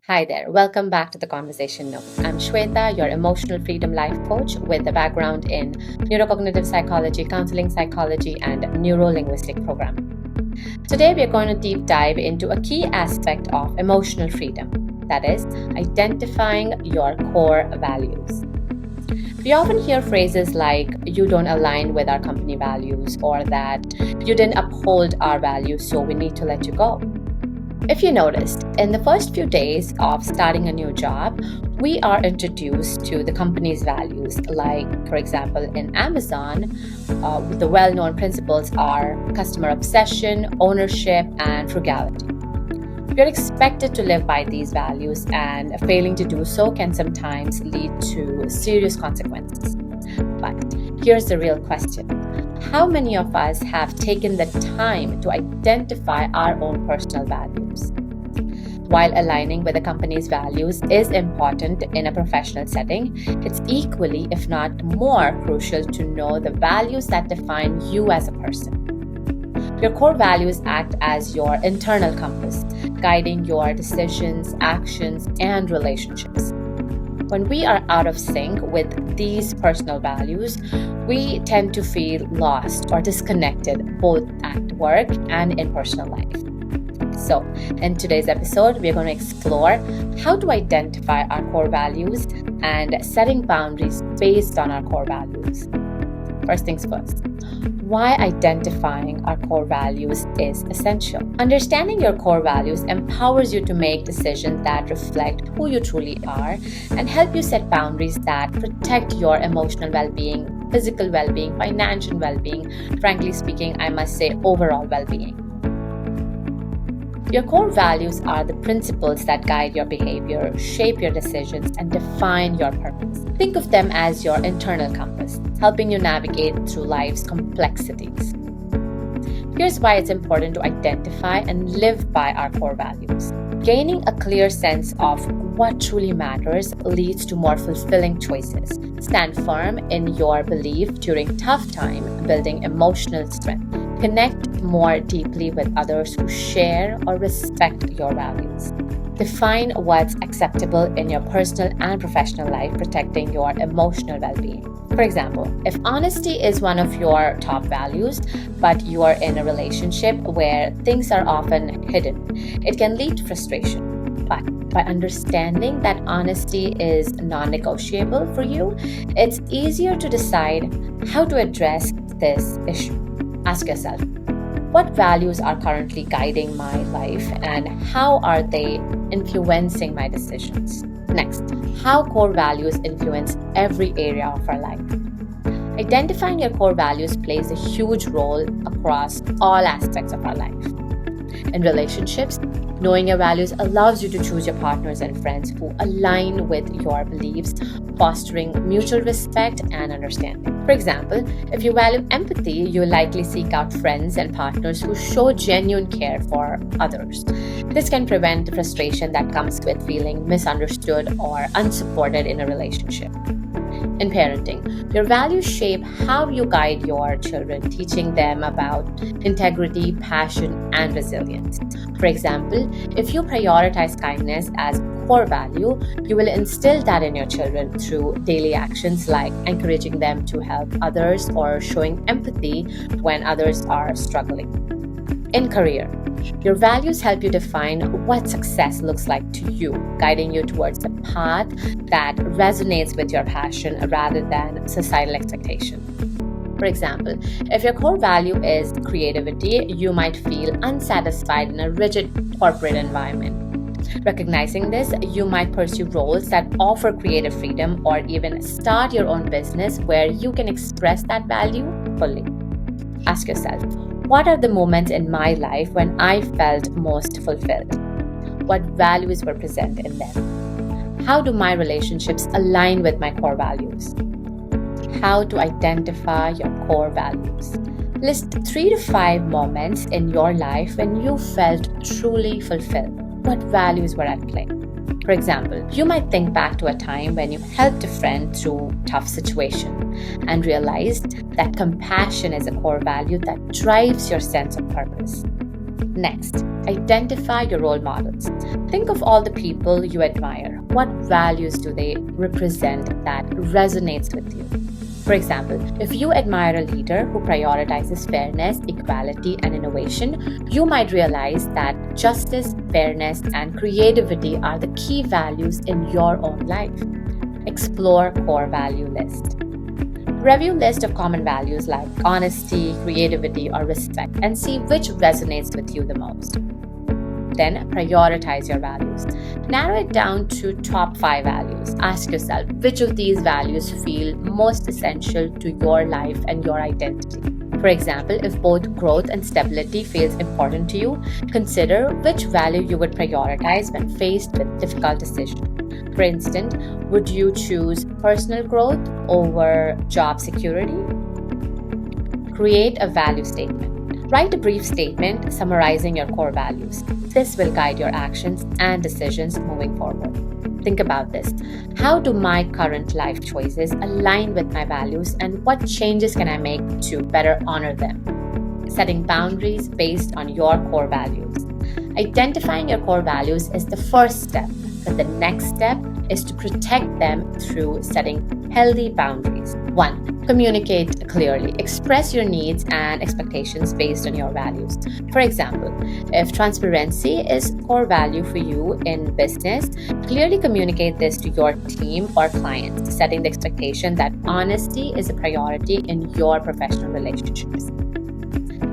Hi there, welcome back to the Conversation Nook. I'm Swetha, your emotional freedom life coach with a background in neurocognitive psychology, counseling psychology, and neuro-linguistic programming. Today, we are going to deep dive into a key aspect of emotional freedom, that is, identifying your core values. We often hear phrases like, you don't align with our company values, or that you didn't uphold our values, so we need to let you go. If you noticed, in the first few days of starting a new job, we are introduced to the company's values. Like, for example, in Amazon, the well-known principles are customer obsession, ownership, and frugality. You're expected to live by these values, and failing to do so can sometimes lead to serious consequences. But here's the real question. How many of us have taken the time to identify our own personal values? While aligning with the company's values is important in a professional setting, it's equally, if not more, crucial to know the values that define you as a person. Your core values act as your internal compass, guiding your decisions, actions, and relationships. When we are out of sync with these personal values, we tend to feel lost or disconnected both at work and in personal life. So, in today's episode, we're going to explore how to identify our core values and setting boundaries based on our core values. First things first. Why identifying our core values is essential. Understanding your core values empowers you to make decisions that reflect who you truly are and help you set boundaries that protect your emotional well-being, physical well-being, financial well-being, frankly speaking, I must say overall well-being. Your core values are the principles that guide your behavior, shape your decisions, and define your purpose. Think of them as your internal compass, helping you navigate through life's complexities. Here's why it's important to identify and live by our core values. Gaining a clear sense of what truly matters leads to more fulfilling choices. Stand firm in your belief during tough times, building emotional strength. Connect more deeply with others who share or respect your values. Define what's acceptable in your personal and professional life, protecting your emotional well-being. For example, if honesty is one of your top values, but you are in a relationship where things are often hidden, it can lead to frustration. But by understanding that honesty is non-negotiable for you, it's easier to decide how to address this issue. Ask yourself, what values are currently guiding my life and how are they influencing my decisions? Next, how core values influence every area of our life. Identifying your core values plays a huge role across all aspects of our life. In relationships, knowing your values allows you to choose your partners and friends who align with your beliefs, fostering mutual respect and understanding. For example, if you value empathy, you will likely seek out friends and partners who show genuine care for others. This can prevent the frustration that comes with feeling misunderstood or unsupported in a relationship. In parenting, your values shape how you guide your children, teaching them about integrity, passion, and resilience. For example, if you prioritize kindness as a core value, you will instill that in your children through daily actions like encouraging them to help others or showing empathy when others are struggling. In career, your values help you define what success looks like to you, guiding you towards a path that resonates with your passion rather than societal expectation. For example, if your core value is creativity, you might feel unsatisfied in a rigid corporate environment. Recognizing this, you might pursue roles that offer creative freedom or even start your own business where you can express that value fully. Ask yourself, what are the moments in my life when I felt most fulfilled? What values were present in them? How do my relationships align with my core values? How to identify your core values. List 3 to 5 moments in your life when you felt truly fulfilled. What values were at play? For example, you might think back to a time when you helped a friend through a tough situation and realized that compassion is a core value that drives your sense of purpose. Next, identify your role models. Think of all the people you admire. What values do they represent that resonates with you? For example, if you admire a leader who prioritizes fairness, equality, and innovation, you might realize that justice, fairness, and creativity are the key values in your own life. Explore core value list. Review list of common values like honesty, creativity, or respect and see which resonates with you the most. Then prioritize your values. Narrow it down to top 5 values. Ask yourself which of these values feel most essential to your life and your identity. For example, if both growth and stability feels important to you, consider which value you would prioritize when faced with difficult decisions. For instance, would you choose personal growth over job security? Create a value statement. Write a brief statement summarizing your core values. This will guide your actions and decisions moving forward. Think about this. How do my current life choices align with my values, and what changes can I make to better honor them? Setting boundaries based on your core values. Identifying your core values is the first step, but the next step is to protect them through setting healthy boundaries. 1. Communicate clearly. Express your needs and expectations based on your values. For example, if transparency is a core value for you in business, clearly communicate this to your team or clients, setting the expectation that honesty is a priority in your professional relationships.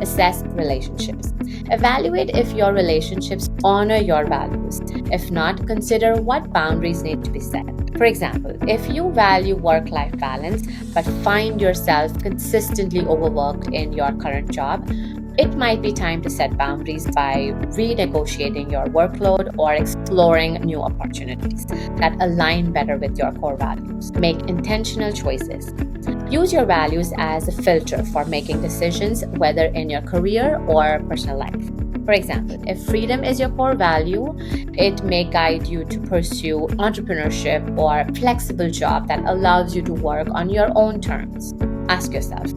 Assess relationships. Evaluate if your relationships honor your values. If not, consider what boundaries need to be set. For example, if you value work-life balance but find yourself consistently overworked in your current job, it might be time to set boundaries by renegotiating your workload or exploring new opportunities that align better with your core values. Make intentional choices. Use your values as a filter for making decisions, whether in your career or personal life. For example, if freedom is your core value, it may guide you to pursue entrepreneurship or a flexible job that allows you to work on your own terms. Ask yourself,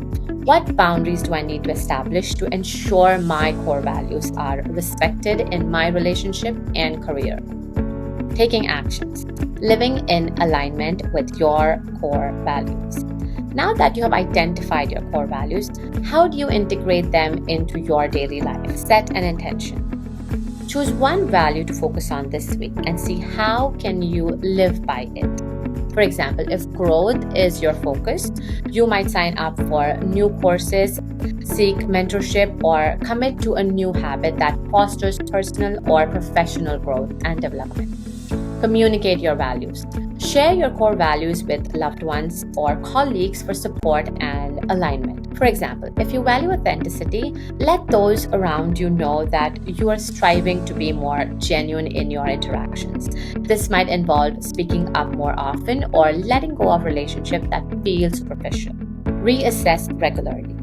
what boundaries do I need to establish to ensure my core values are respected in my relationship and career? Taking actions. Living in alignment with your core values. Now that you have identified your core values, how do you integrate them into your daily life? Set an intention. Choose one value to focus on this week and see how can you live by it. For example, if growth is your focus, you might sign up for new courses, seek mentorship, or commit to a new habit that fosters personal or professional growth and development. Communicate your values. Share your core values with loved ones or colleagues for support and alignment. For example, if you value authenticity, let those around you know that you are striving to be more genuine in your interactions. This might involve speaking up more often or letting go of relationships that feel superficial. Reassess regularly.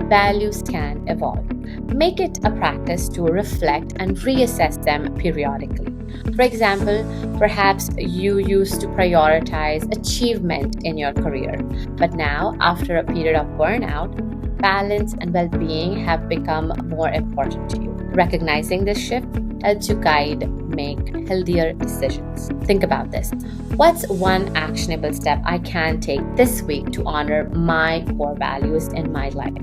Values can evolve. Make it a practice to reflect and reassess them periodically. For example, perhaps you used to prioritize achievement in your career, but now, after a period of burnout, balance and well-being have become more important to you. Recognizing this shift helps you make healthier decisions. Think about this. What's one actionable step I can take this week to honor my core values in my life?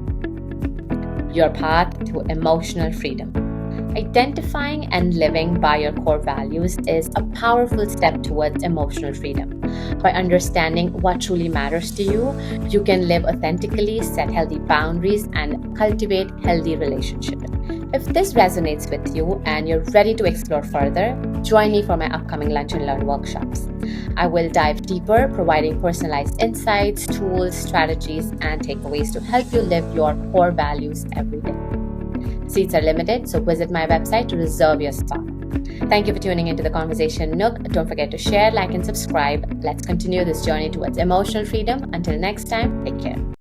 Your path to emotional freedom. Identifying and living by your core values is a powerful step towards emotional freedom. By understanding what truly matters to you, you can live authentically, set healthy boundaries, and cultivate healthy relationships. If this resonates with you and you're ready to explore further, join me for my upcoming Lunch and Learn workshops. I will dive deeper, providing personalized insights, tools, strategies, and takeaways to help you live your core values every day. Seats are limited, so visit my website to reserve your spot. Thank you for tuning into the Conversation Nook. Don't forget to share, like, and subscribe. Let's continue this journey towards emotional freedom. Until next time, take care.